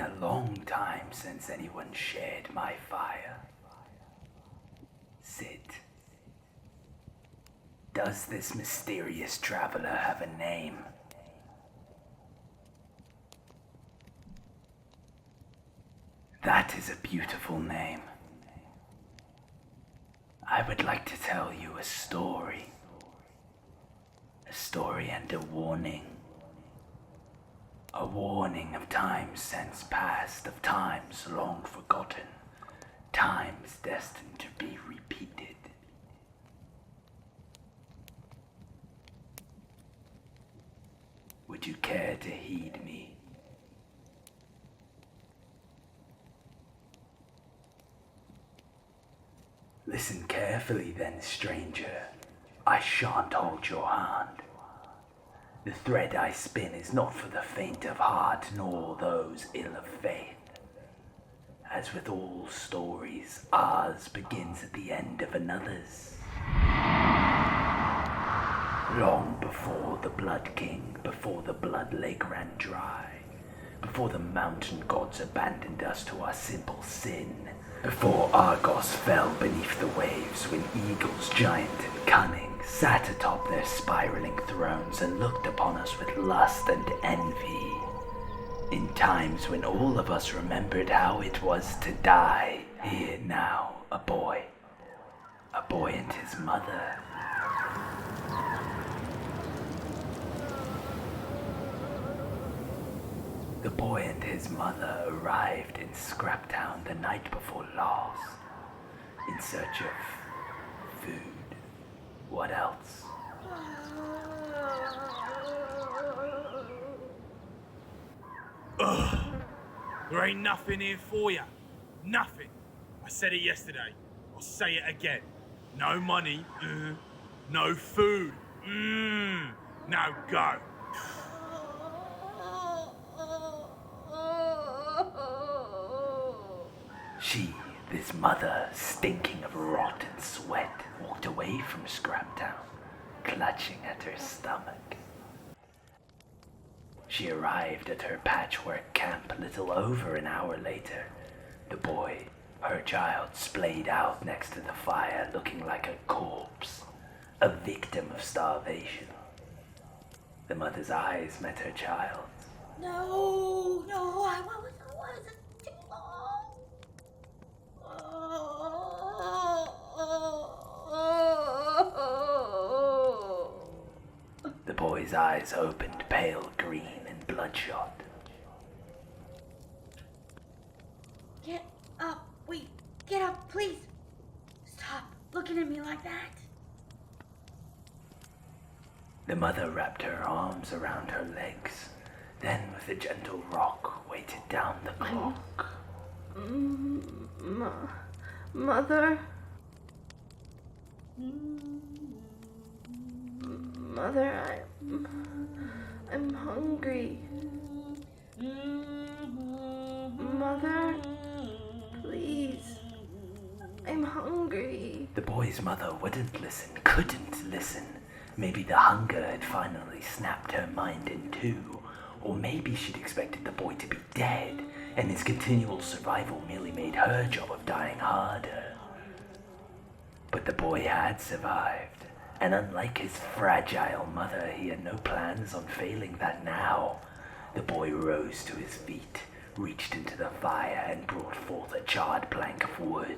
a long time since anyone shared my fire. Sit. Does this mysterious traveler have a name? That is a beautiful name. I would like to tell you a story. A story and a warning. A warning of times since past, of times long forgotten, times destined to be repeated. Would you care to heed me? Listen carefully then, stranger. I shan't hold your hand. The thread I spin is not for the faint of heart, nor those ill of faith. As with all stories, ours begins at the end of another's. Long before the Blood King, before the Blood Lake ran dry, before the mountain gods abandoned us to our simple sin, before Argos fell beneath the waves, when eagles giant and cunning sat atop their spiraling thrones and looked upon us with lust and envy. In times when all of us remembered how it was to die, here now a boy and his mother. The boy and his mother arrived in Scraptown the night before last, in search of food. What else? Ugh. There ain't nothing here for you. Nothing. I said it yesterday. I'll say it again. No money. No food. Now go. She, this mother, stinking of rot and sweat, walked away from Scraptown, clutching at her stomach. She arrived at her patchwork camp a little over an hour later. The boy, her child, splayed out next to the fire, looking like a corpse, a victim of starvation. The mother's eyes met her child's. No, I wasn't too long. The boy's eyes opened, pale green and bloodshot. Get up, wait, get up, please. Stop looking at me like that. The mother wrapped her arms around her legs, then with a gentle rock weighted down the clock. Mother? Mother, I'm hungry. Mother, please. I'm hungry. The boy's mother wouldn't listen, couldn't listen. Maybe the hunger had finally snapped her mind in two, or maybe she'd expected the boy to be dead, and his continual survival merely made her job of dying harder. But the boy had survived, and unlike his fragile mother, he had no plans on failing that now. The boy rose to his feet, reached into the fire, and brought forth a charred plank of wood.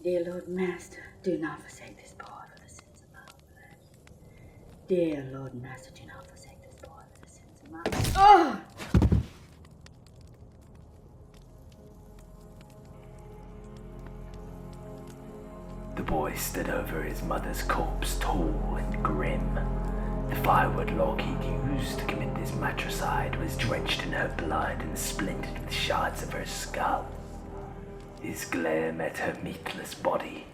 Dear Lord Master, do not forsake this poor for the sins of our flesh. Dear Lord Master, do not forsake this poor for the sins of my flesh. Oh! The boy stood over his mother's corpse, tall and grim. The firewood log he'd used to commit this matricide was drenched in her blood and splintered with shards of her skull. His glare met her meatless body,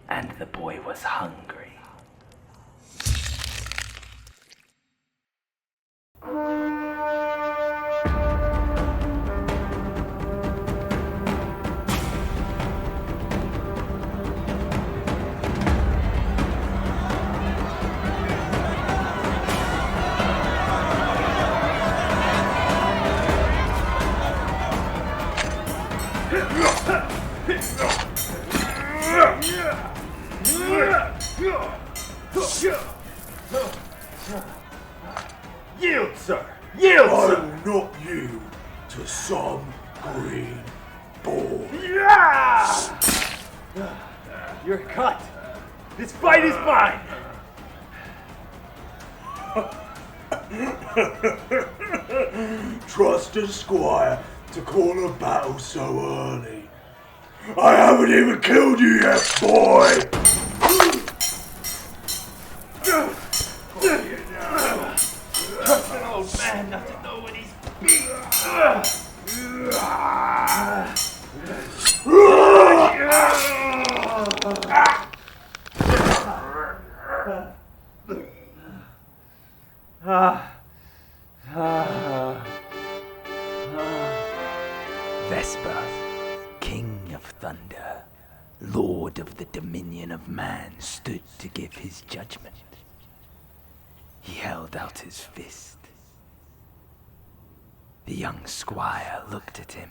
and the boy was hungry. Yield, sir! Yield, I sir! will not yield to some green boy. You're cut. This fight is mine. Trust a squire to call a battle so early. I haven't even killed you yet, boy! Trust an old man not to know what he's beat. Vespa, king of thunder, lord of the dominion of man, stood to give his judgment. He held out his fist. The young squire looked at him,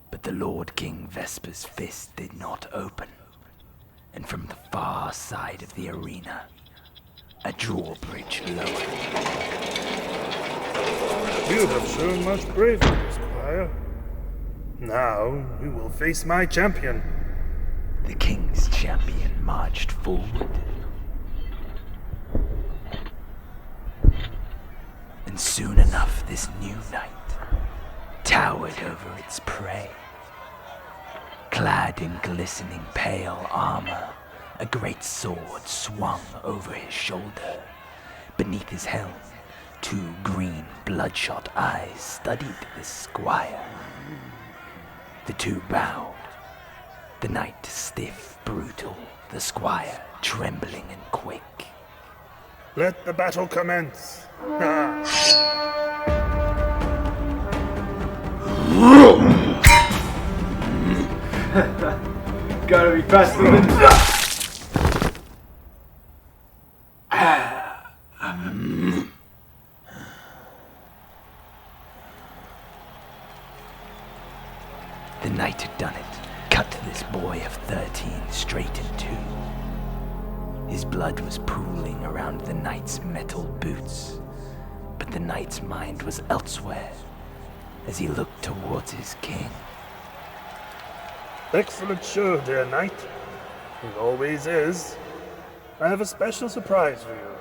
but the Lord King Vespa's fist did not open, and from the far side of the arena, a drawbridge lowered. You have shown much bravery, Squire. Now you will face my champion. The king's champion marched forward. And soon enough, this new knight towered over its prey. Clad in glistening pale armor, a great sword swung over his shoulder. Beneath his helm, two green bloodshot eyes studied the squire. The two bowed. The knight stiff, brutal, the squire trembling and quick. Let the battle commence. Gotta be faster than... The knight had done it, cut this boy of 13 straight in two. His blood was pooling around the knight's metal boots, but the knight's mind was elsewhere as he looked towards his king. Excellent show, dear knight. It always is. I have a special surprise for you.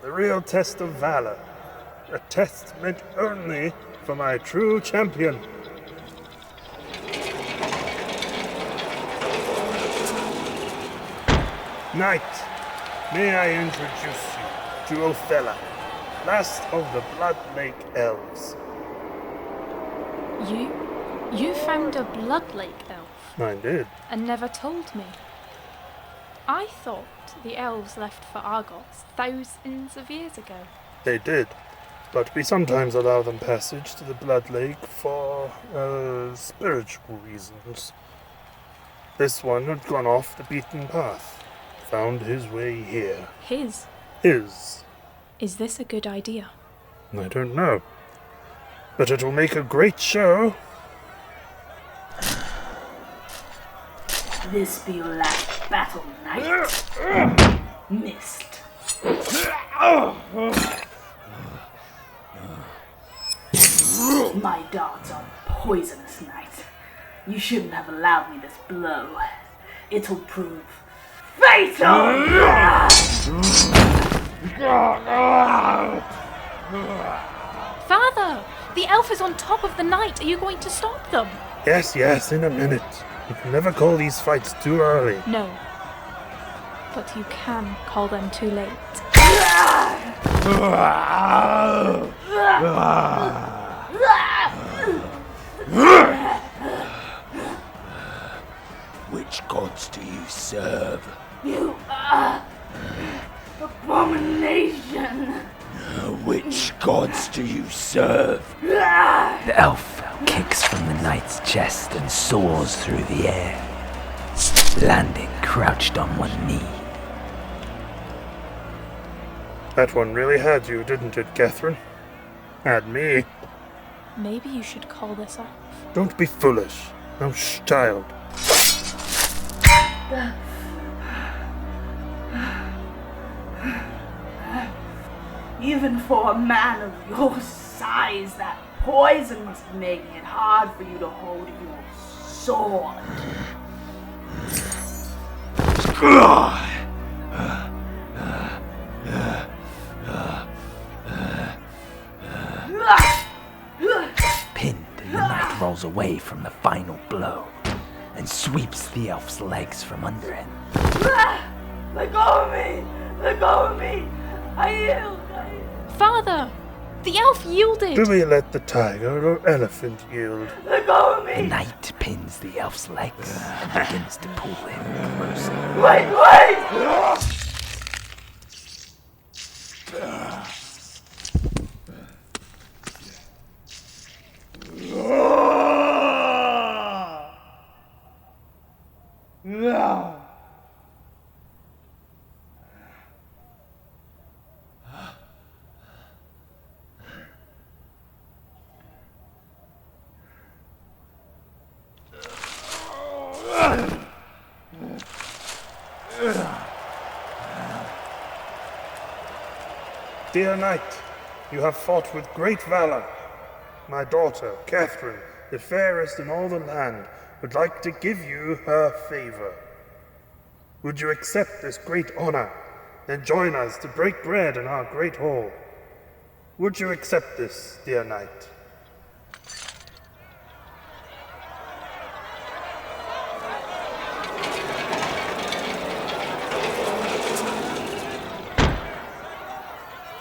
The real test of valor. A test meant only for my true champion. Knight, may I introduce you to Othello, last of the Blood Lake Elves. You found a Blood Lake elf I did. and never told me. I thought the elves left for Argos thousands of years ago. They did, but we sometimes allow them passage to the Blood Lake for, spiritual reasons. This one had gone off the beaten path, found his way here. His? His. Is this a good idea? I don't know, but it'll make a great show. This be your last battle, knight. Missed. My darts are poisonous, knight. You shouldn't have allowed me this blow. It'll prove fatal! Father! The elf is on top of the knight. Are you going to stop them? Yes, in a minute. You can never call these fights too early. No. But you can call them too late. Which gods do you serve? You are abomination! Which gods do you serve? The elf kicks from the knight's chest and soars through the air, landing crouched on one knee. That one really had you, didn't it, Catherine? Had me. Maybe you should call this off. Don't be foolish. Now shh, child. Even for a man of your size, that poison must be making it hard for you to hold your sword. Pinned, the knight rolls away from the final blow and sweeps the elf's legs from under him. Let go of me! Let go of me! I yield! Father! The elf yielded! Do we let the tiger or elephant yield? Let go of The me! knight pins the elf's legs and begins to pull him closer. Wait! Dear knight, you have fought with great valor. My daughter, Catherine, the fairest in all the land, would like to give you her favor. Would you accept this great honor and join us to break bread in our great hall? Would you accept this, dear knight?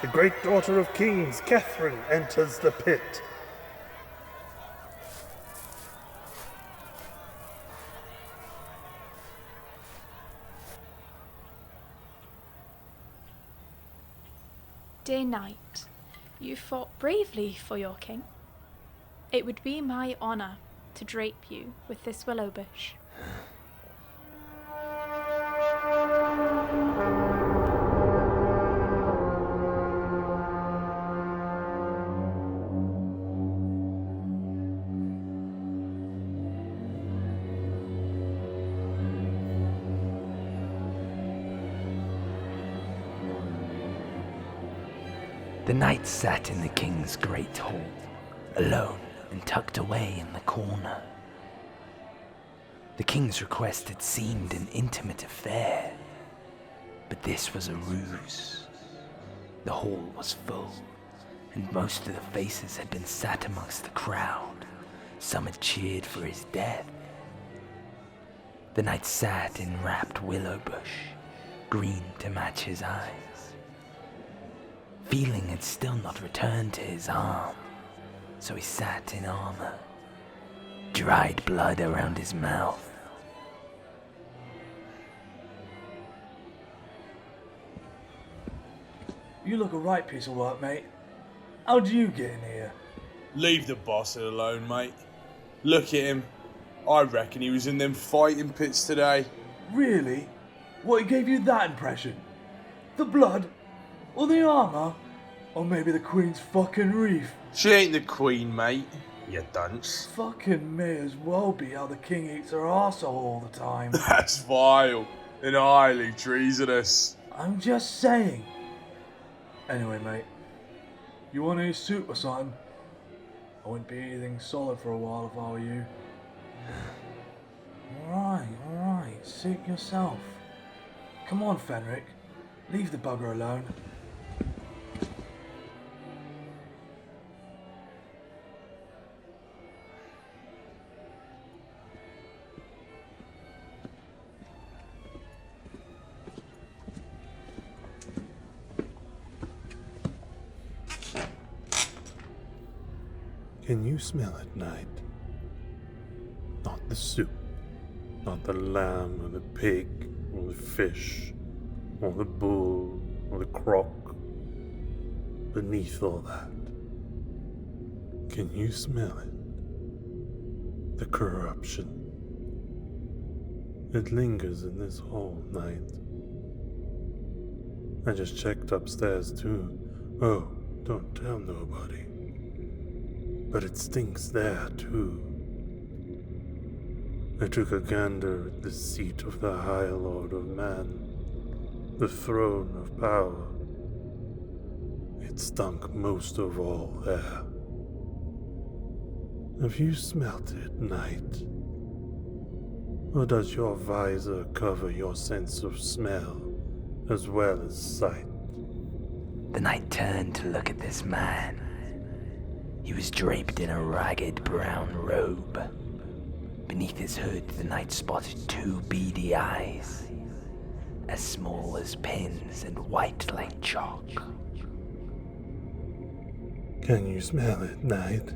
The great daughter of kings, Catherine, enters the pit. Dear knight, you fought bravely for your king. It would be my honour to drape you with this willow bush. The knight sat in the king's great hall, alone and tucked away in the corner. The king's request had seemed an intimate affair, but this was a ruse. The hall was full, and most of the faces had been sat amongst the crowd. Some had cheered for his death. The knight sat in wrapped willow bush, green to match his eyes. Feeling had still not returned to his arm, so he sat in armor, dried blood around his mouth. You look a right piece of work, mate. How'd you get in here? Leave the bastard alone, mate. Look at him. I reckon he was in them fighting pits today. Really? What gave you that impression? The blood? Or the armour? Or maybe the Queen's fucking reef? She ain't the queen, mate. You dunce. Fucking may as well be how the king eats her arsehole all the time. That's vile and highly treasonous. I'm just saying. Anyway, mate. You want a soup or something? I wouldn't be eating solid for a while if I were you. Alright. Suit yourself. Come on, Fenrick. Leave the bugger alone. Can you smell it, knight? Not the soup, not the lamb or the pig or the fish or the bull or the croc. Beneath all that, can you smell it? The corruption. It lingers in this hall, knight. I just checked upstairs too. Oh, don't tell nobody. But it stinks there too. I took a gander at the seat of the High Lord of Man, the throne of power. It stunk most of all there. Have you smelt it, knight? Or does your visor cover your sense of smell as well as sight? The knight turned to look at this man. He was draped in a ragged brown robe. Beneath his hood, the knight spotted two beady eyes, as small as pins and white like chalk. Can you smell it, knight?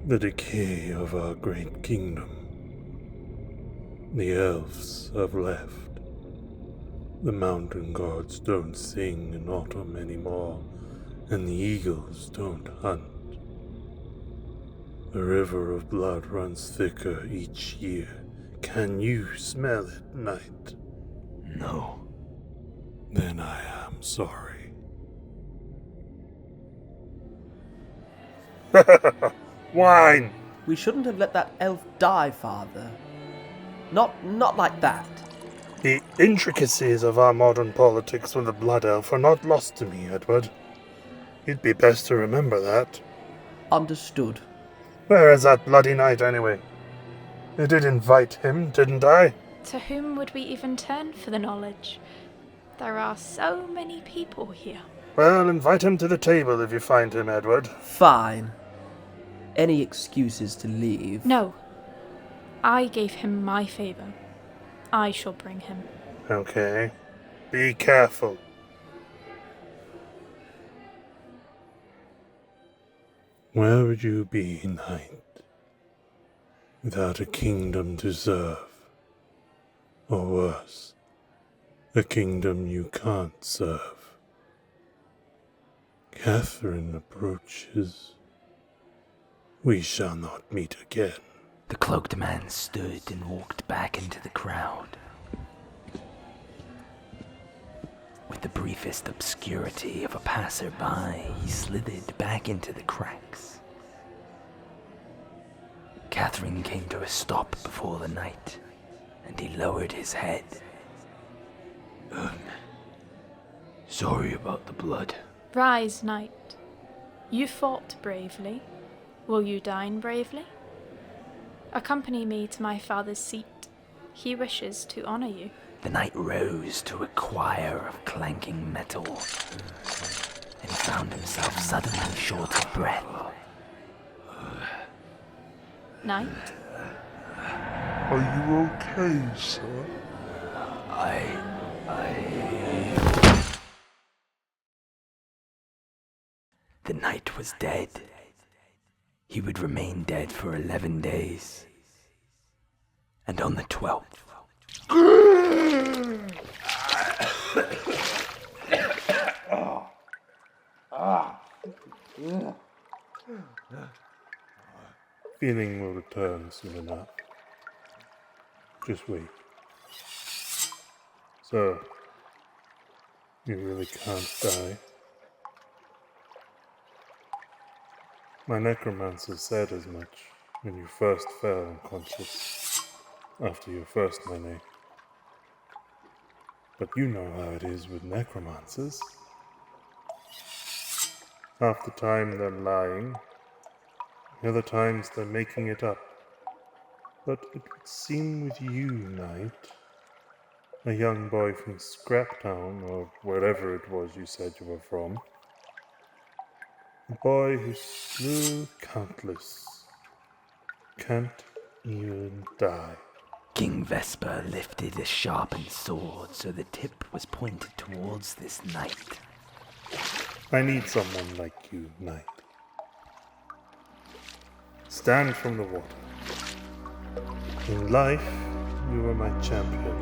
The decay of our great kingdom. The elves have left. The mountain gods don't sing in autumn anymore, and the eagles don't hunt. The river of blood runs thicker each year. Can you smell it, knight? No. Then I am sorry. Wine! We shouldn't have let that elf die, Father. Not like that. The intricacies of our modern politics with the Blood Elf are not lost to me, Edward. You'd be best to remember that. Understood. Where is that bloody knight, anyway? I did invite him, didn't I? To whom would we even turn for the knowledge? There are so many people here. Well, invite him to the table if you find him, Edward. Fine. Any excuses to leave? No. I gave him my favour. I shall bring him. Okay. Be careful. Where would you be, knight, without a kingdom to serve? Or worse, a kingdom you can't serve? Catherine approaches. We shall not meet again. The cloaked man stood and walked back into the crowd. With the briefest obscurity of a passerby, he slithered back into the cracks. Catherine came to a stop before the knight, and he lowered his head. Sorry about the blood. Rise, knight. You fought bravely. Will you dine bravely? Accompany me to my father's seat. He wishes to honor you. The knight rose to a choir of clanking metal, and he found himself suddenly short of breath. Knight? Are you okay, sir? The knight was dead. He would remain dead for 11 days. And on the 12th... Feeling will return soon enough. Just wait. So, you really can't die? My necromancer said as much when you first fell unconscious, after your first melee. But you know how it is with necromancers. Half the time they're lying, the other times they're making it up. But it would seem with you, knight, a young boy from Scraptown, or wherever it was you said you were from, a boy who slew countless, can't even die. King Vespa lifted a sharpened sword so the tip was pointed towards this knight. I need someone like you, knight. Stand from the water. In life, you were my champion.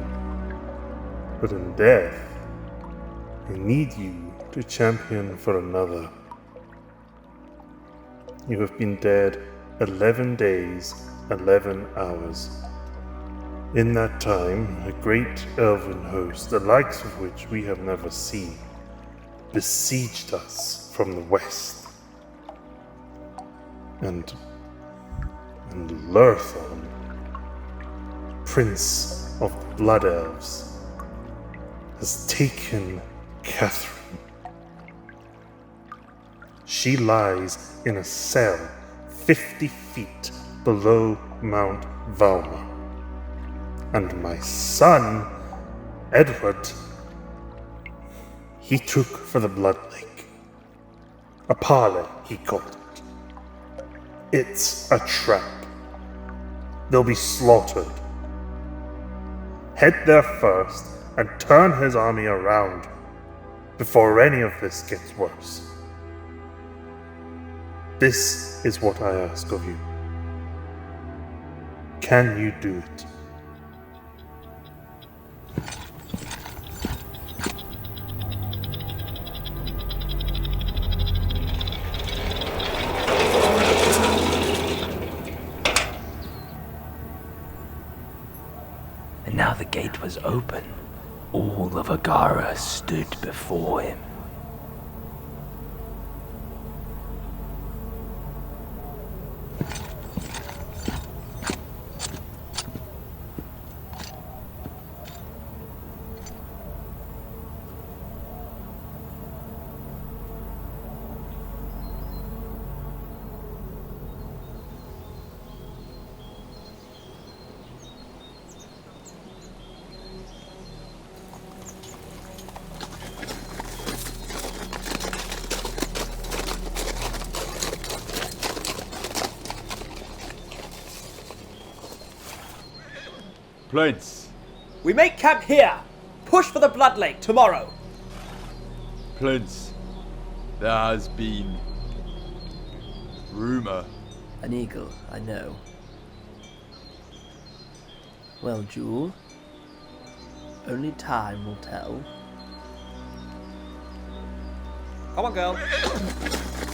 But in death, I need you to champion for another. You have been dead 11 days, 11 hours. In that time, a great elven host, the likes of which we have never seen, besieged us from the west. And Lurthon Prince of the Blood Elves, has taken Catherine. She lies in a cell 50 feet below Mount Valma. And my son, Edward, he took for the Blood Lake. A parley, he called it. It's a trap. They'll be slaughtered. Head there first and turn his army around before any of this gets worse. This is what I ask of you. Can you do it? And now the gate was open. All of Agara stood before him. Prince, We make camp here. Push for the Blood Lake tomorrow. Prince, there has been rumor. An eagle, I know. Well, Jewel, only time will tell. Come on, girl.